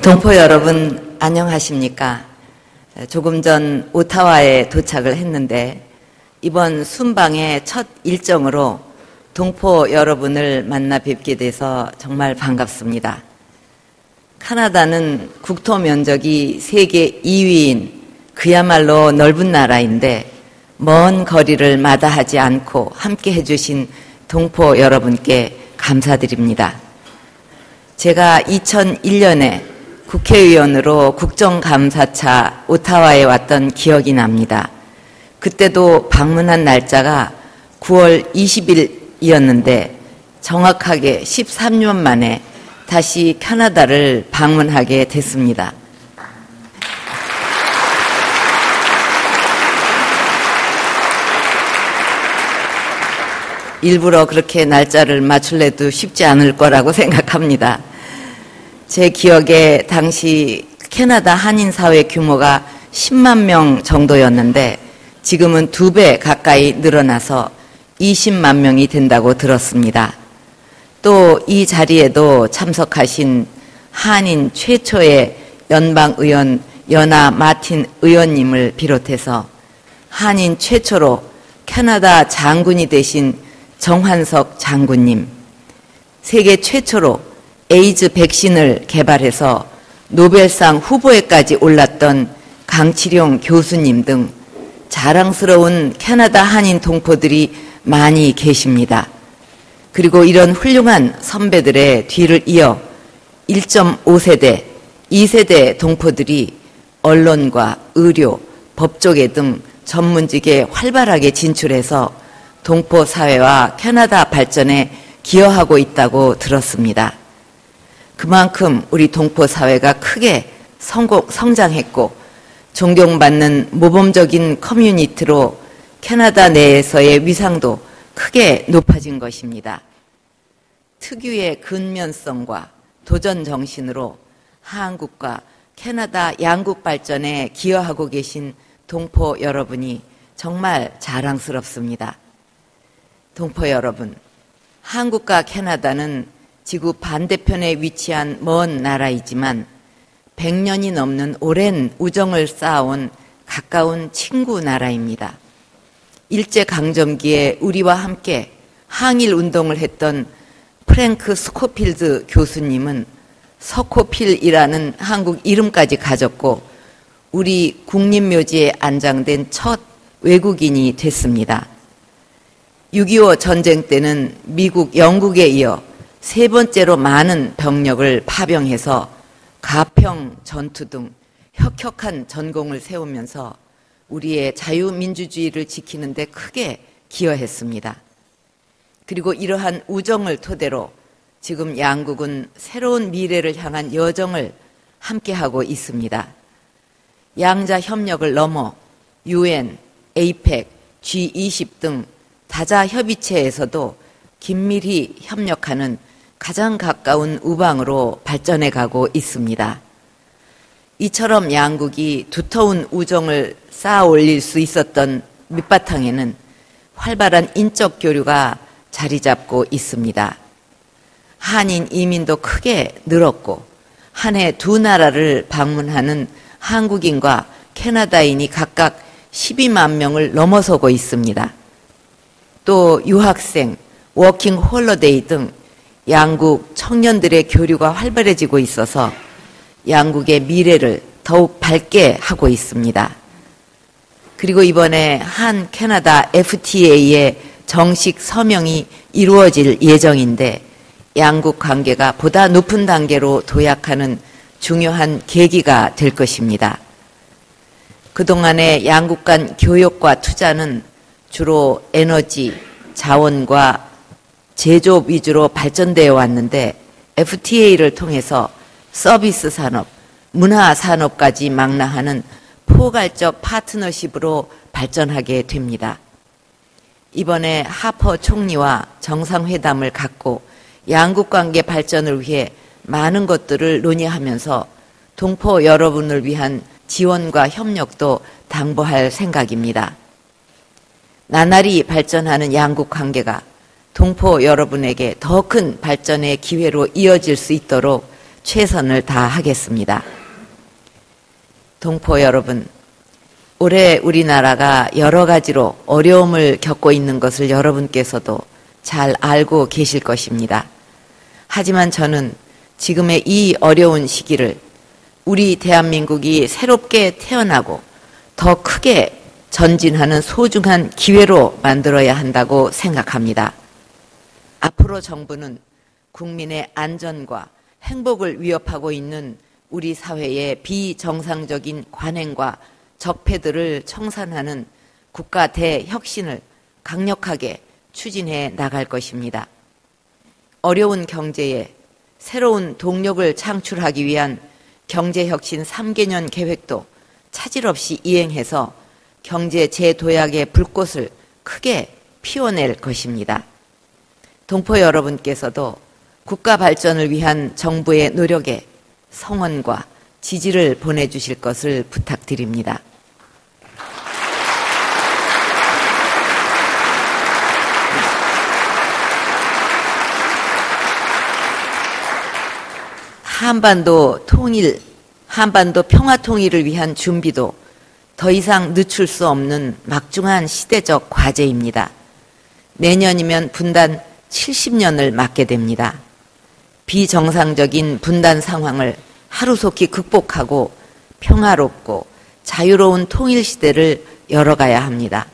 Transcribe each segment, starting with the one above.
동포 여러분 안녕하십니까? 조금 전 오타와에 도착을 했는데 이번 순방의 첫 일정으로 동포 여러분을 만나 뵙게 돼서 정말 반갑습니다. 캐나다는 국토 면적이 세계 2위인 그야말로 넓은 나라인데 먼 거리를 마다하지 않고 함께 해주신 동포 여러분께 감사드립니다. 제가 2001년에 국회의원으로 국정감사차 오타와에 왔던 기억이 납니다. 그때도 방문한 날짜가 9월 20일이었는데 정확하게 13년 만에 다시 캐나다를 방문하게 됐습니다. 일부러 그렇게 날짜를 맞출래도 쉽지 않을 거라고 생각합니다. 제 기억에 당시 캐나다 한인사회 규모가 10만 명 정도였는데 지금은 2배 가까이 늘어나서 20만 명이 된다고 들었습니다. 또 이 자리에도 참석하신 한인 최초의 연방의원 연아 마틴 의원님을 비롯해서 한인 최초로 캐나다 장군이 되신 정환석 장군님, 세계 최초로 에이즈 백신을 개발해서 노벨상 후보에까지 올랐던 강치룡 교수님 등 자랑스러운 캐나다 한인 동포들이 많이 계십니다. 그리고 이런 훌륭한 선배들의 뒤를 이어 1.5세대, 2세대 동포들이 언론과 의료, 법조계 등 전문직에 활발하게 진출해서 동포 사회와 캐나다 발전에 기여하고 있다고 들었습니다. 그만큼 우리 동포 사회가 크게 성장했고 존경받는 모범적인 커뮤니티로 캐나다 내에서의 위상도 크게 높아진 것입니다. 특유의 근면성과 도전 정신으로 한국과 캐나다 양국 발전에 기여하고 계신 동포 여러분이 정말 자랑스럽습니다. 동포 여러분, 한국과 캐나다는 지구 반대편에 위치한 먼 나라이지만 100년이 넘는 오랜 우정을 쌓아온 가까운 친구 나라입니다. 일제강점기에 우리와 함께 항일 운동을 했던 프랭크 스코필드 교수님은 서코필이라는 한국 이름까지 가졌고 우리 국립묘지에 안장된 첫 외국인이 됐습니다. 6.25 전쟁 때는 미국, 영국에 이어 세 번째로 많은 병력을 파병해서 가평 전투 등 혁혁한 전공을 세우면서 우리의 자유민주주의를 지키는 데 크게 기여했습니다. 그리고 이러한 우정을 토대로 지금 양국은 새로운 미래를 향한 여정을 함께하고 있습니다. 양자 협력을 넘어 UN, APEC, G20 등 다자 협의체에서도 긴밀히 협력하는 가장 가까운 우방으로 발전해 가고 있습니다. 이처럼 양국이 두터운 우정을 쌓아 올릴 수 있었던 밑바탕에는 활발한 인적 교류가 자리 잡고 있습니다. 한인 이민도 크게 늘었고 한 해 두 나라를 방문하는 한국인과 캐나다인이 각각 12만 명을 넘어서고 있습니다. 또 유학생, 워킹 홀리데이 등 양국 청년들의 교류가 활발해지고 있어서 양국의 미래를 더욱 밝게 하고 있습니다. 그리고 이번에 한 캐나다 FTA의 정식 서명이 이루어질 예정인데 양국 관계가 보다 높은 단계로 도약하는 중요한 계기가 될 것입니다. 그동안의 양국 간 교역과 투자는 주로 에너지, 자원과 제조업 위주로 발전되어 왔는데 FTA를 통해서 서비스 산업, 문화 산업까지 망라하는 포괄적 파트너십으로 발전하게 됩니다. 이번에 하퍼 총리와 정상회담을 갖고 양국 관계 발전을 위해 많은 것들을 논의하면서 동포 여러분을 위한 지원과 협력도 당부할 생각입니다. 나날이 발전하는 양국 관계가 동포 여러분에게 더 큰 발전의 기회로 이어질 수 있도록 최선을 다하겠습니다. 동포 여러분, 올해 우리나라가 여러 가지로 어려움을 겪고 있는 것을 여러분께서도 잘 알고 계실 것입니다. 하지만 저는 지금의 이 어려운 시기를 우리 대한민국이 새롭게 태어나고 더 크게 전진하는 소중한 기회로 만들어야 한다고 생각합니다. 앞으로 정부는 국민의 안전과 행복을 위협하고 있는 우리 사회의 비정상적인 관행과 적폐들을 청산하는 국가 대혁신을 강력하게 추진해 나갈 것입니다. 어려운 경제에 새로운 동력을 창출하기 위한 경제혁신 3개년 계획도 차질 없이 이행해서 경제 재도약의 불꽃을 크게 피워낼 것입니다. 동포 여러분께서도 국가 발전을 위한 정부의 노력에 성원과 지지를 보내주실 것을 부탁드립니다. 한반도 평화 통일을 위한 준비도 더 이상 늦출 수 없는 막중한 시대적 과제입니다. 내년이면 분단 70년을 맞게 됩니다. 비정상적인 분단 상황을 하루속히 극복하고 평화롭고 자유로운 통일 시대를 열어가야 합니다.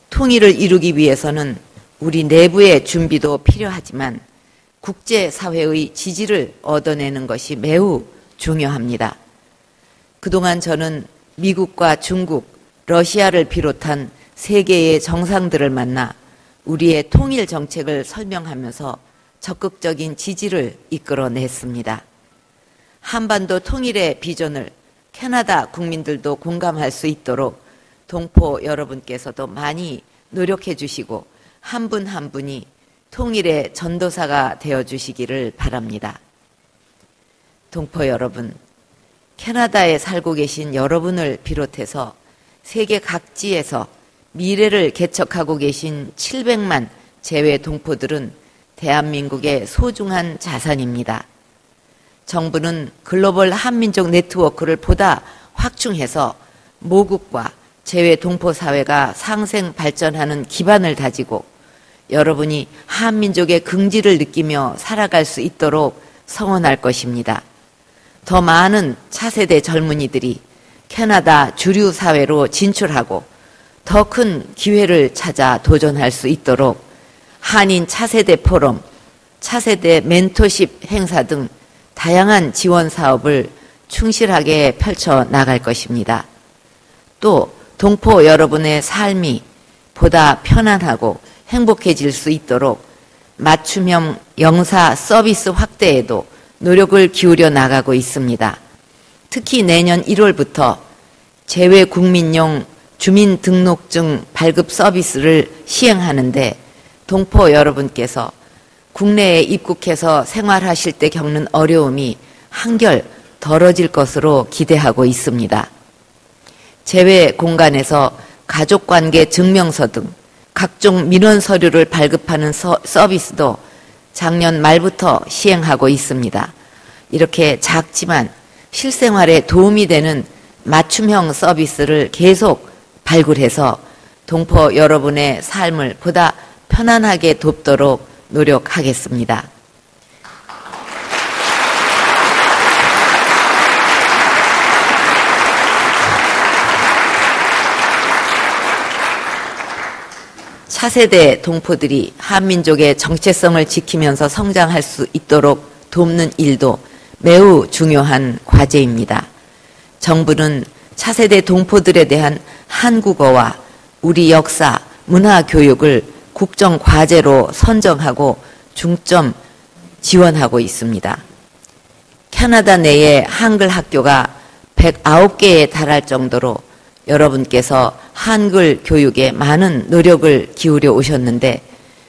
통일을 이루기 위해서는 우리 내부의 준비도 필요하지만 국제사회의 지지를 얻어내는 것이 매우 중요합니다. 그동안 저는 미국과 중국, 러시아를 비롯한 세계의 정상들을 만나 우리의 통일 정책을 설명하면서 적극적인 지지를 이끌어냈습니다. 한반도 통일의 비전을 캐나다 국민들도 공감할 수 있도록 동포 여러분께서도 많이 노력해 주시고 한 분 한 분이 통일의 전도사가 되어 주시기를 바랍니다. 동포 여러분, 캐나다에 살고 계신 여러분을 비롯해서 세계 각지에서 미래를 개척하고 계신 700만 재외 동포들은 대한민국의 소중한 자산입니다. 정부는 글로벌 한민족 네트워크를 보다 확충해서 모국과 재외 동포 사회가 상생 발전하는 기반을 다지고 여러분이 한민족의 긍지를 느끼며 살아갈 수 있도록 성원할 것입니다. 더 많은 차세대 젊은이들이 캐나다 주류 사회로 진출하고 더 큰 기회를 찾아 도전할 수 있도록 한인 차세대 포럼, 차세대 멘토십 행사 등 다양한 지원 사업을 충실하게 펼쳐 나갈 것입니다. 또 동포 여러분의 삶이 보다 편안하고 행복해질 수 있도록 맞춤형 영사 서비스 확대에도 노력을 기울여 나가고 있습니다. 특히 내년 1월부터 재외국민용 주민등록증 발급 서비스를 시행하는데 동포 여러분께서 국내에 입국해서 생활하실 때 겪는 어려움이 한결 덜어질 것으로 기대하고 있습니다. 재외 공간에서 가족관계 증명서 등 각종 민원 서류를 발급하는 서비스도 작년 말부터 시행하고 있습니다. 이렇게 작지만 실생활에 도움이 되는 맞춤형 서비스를 계속 발굴해서 동포 여러분의 삶을 보다 편안하게 돕도록 노력하겠습니다. 차세대 동포들이 한민족의 정체성을 지키면서 성장할 수 있도록 돕는 일도 매우 중요한 과제입니다. 정부는 차세대 동포들에 대한 한국어와 우리 역사, 문화 교육을 국정과제로 선정하고 중점 지원하고 있습니다. 캐나다 내에 한글 학교가 109개에 달할 정도로 여러분께서 한글 교육에 많은 노력을 기울여 오셨는데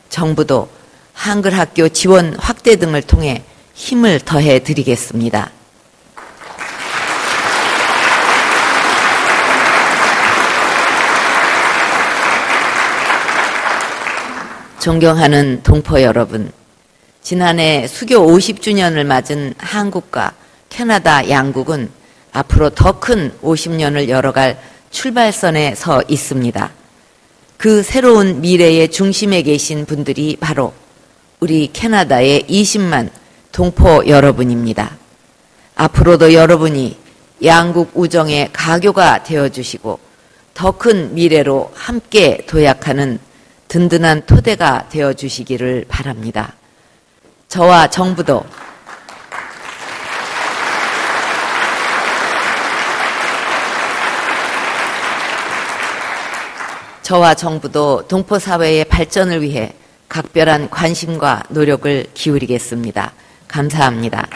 정부도 한글 학교 지원 확대 등을 통해 힘을 더해 드리겠습니다. 존경하는 동포 여러분, 지난해 수교 50주년을 맞은 한국과 캐나다 양국은 앞으로 더 큰 50년을 열어갈 출발선에 서 있습니다. 그 새로운 미래의 중심에 계신 분들이 바로 우리 캐나다의 20만 동포 여러분입니다. 앞으로도 여러분이 양국 우정의 가교가 되어주시고 더 큰 미래로 함께 도약하는 든든한 토대가 되어주시기를 바랍니다. 저와 정부도 동포 사회의 발전을 위해 각별한 관심과 노력을 기울이겠습니다. 감사합니다.